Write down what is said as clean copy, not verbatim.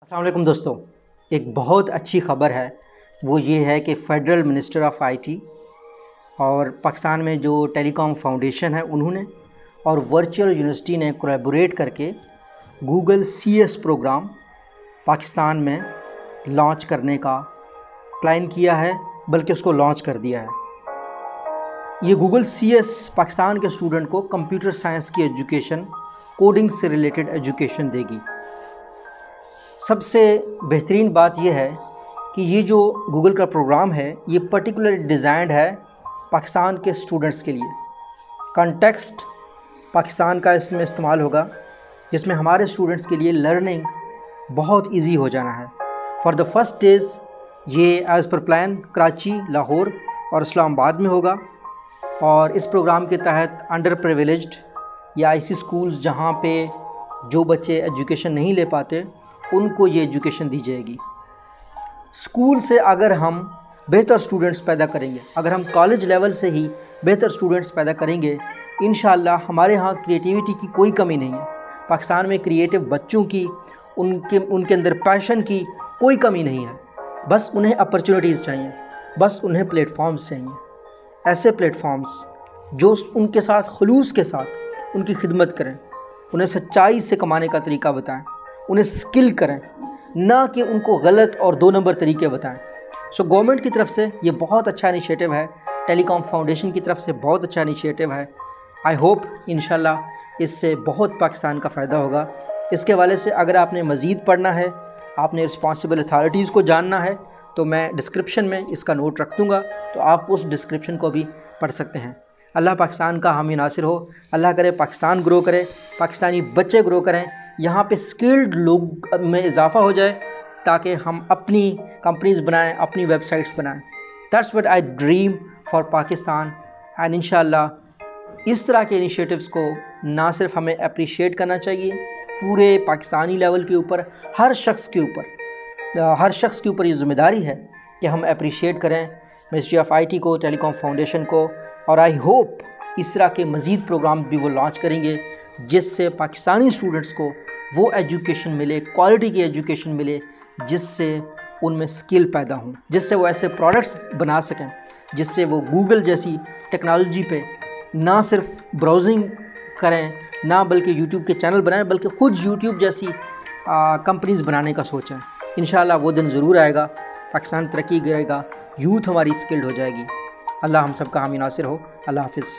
السلام علیکم دوستو، ایک بہت اچھی خبر ہے، وہ یہ ہے کہ federal minister of I T اور پاکستان میں جو ٹیلی کام فاؤنڈیشن ہے انہوں نے اور ورچوئل یونیورسٹی نے کولیبوریٹ کر کے Google C S program Pakistan میں لانچ کرنے کا پلان کیا ہے، بلکہ اس کو لانچ کر دیا ہے۔ یہ گوگل سی ایس پاکستان کے اسٹوڈنٹ کو کمپیوٹر سائنس کی ایجوکیشن، کوڈنگ سے ریلیٹڈ ایجوکیشن دے گی۔ سب سے بہترین بات یہ ہے کہ یہ جو گوگل کا پروگرام ہے یہ پرٹیکولر ڈیزائنڈ ہے پاکستان کے اسٹوڈنٹس کے لیے۔ کانٹیکسٹ پاکستان کا اس میں استعمال ہوگا، جس میں ہمارے اسٹوڈنٹس کے لیے لرننگ بہت ایزی ہو جانا ہے۔ فار دا فرسٹ ڈیز یہ as per plan Karachi, Lahore اور اسلام آباد میں ہوگا، اور اس پروگرام کے تحت انڈر پریویلیجڈ یا ایسی اسکولز جہاں پہ جو بچے ایجوکیشن نہیں لے پاتے ان کو یہ ایجوکیشن دی جائے گی۔ اسکول سے اگر ہم بہتر اسٹوڈنٹس پیدا کریں گے، اگر ہم کالج لیول سے ہی بہتر اسٹوڈنٹس پیدا کریں گے، انشاءاللہ ہمارے ہاں کریٹیوٹی کی کوئی کمی نہیں ہے۔ پاکستان میں کریٹیو بچوں کی، ان کے اندر پیشن کی کوئی کمی نہیں ہے، بس انہیں اپرچونیٹیز چاہیے، بس انہیں پلیٹ فارمز چاہیے، ایسے پلیٹ فارمز جو ان کے ساتھ خلوص کے ساتھ ان کی خدمت کریں، انہیں سچائی سے کمانے کا طریقہ بتائیں، انہیں سکل کریں، نہ کہ ان کو غلط اور دو نمبر طریقے بتائیں۔ گورنمنٹ کی طرف سے یہ بہت اچھا انیشیٹو ہے، ٹیلی کام فاؤنڈیشن کی طرف سے بہت اچھا انیشیٹو ہے۔ آئی ہوپ انشاءاللہ اس سے بہت پاکستان کا فائدہ ہوگا۔ اس کے حوالے سے اگر آپ نے مزید پڑھنا ہے، آپ نے رسپانسبل اتھارٹیز کو جاننا ہے، تو میں ڈسکرپشن میں اس کا نوٹ رکھ دوں گا، تو آپ اس ڈسکرپشن کو بھی پڑھ سکتے ہیں۔ اللہ پاکستان کا حامی ناصر ہو، اللہ کرے پاکستان گرو کرے، پاکستانی بچے گرو کریں، یہاں پہ سکلڈ لوگ میں اضافہ ہو جائے تاکہ ہم اپنی کمپنیز بنائیں، اپنی ویب سائٹس بنائیں۔ That's what I dream for Pakistan, and انشاءاللہ اس طرح کے انیشیٹوز کو نہ صرف ہمیں اپریشیٹ کرنا چاہیے، پورے پاکستانی لیول کے اوپر ہر شخص کے اوپر یہ ذمہ داری ہے کہ ہم اپریشیٹ کریں منسٹری آف آئی ٹی کو، ٹیلی کام فاؤنڈیشن کو، اور آئی ہوپ اس طرح کے مزید پروگرام بھی وہ لانچ کریں گے جس سے پاکستانی اسٹوڈنٹس کو وہ ایجوکیشن ملے، کوالٹی کی ایجوکیشن ملے، جس سے ان میں سکل پیدا ہوں، جس سے وہ ایسے پروڈکٹس بنا سکیں، جس سے وہ گوگل جیسی ٹیکنالوجی پہ نہ صرف براؤزنگ کریں، نہ بلکہ یوٹیوب کے چینل بنائیں، بلکہ خود یوٹیوب جیسی کمپنیز بنانے کا سوچیں۔ انشاءاللہ وہ دن ضرور آئے گا، پاکستان ترقی کرے گا، یوتھ ہماری سکلڈ ہو جائے گی۔ اللہ ہم سب کا حامی ناصر ہو۔ اللہ حافظ۔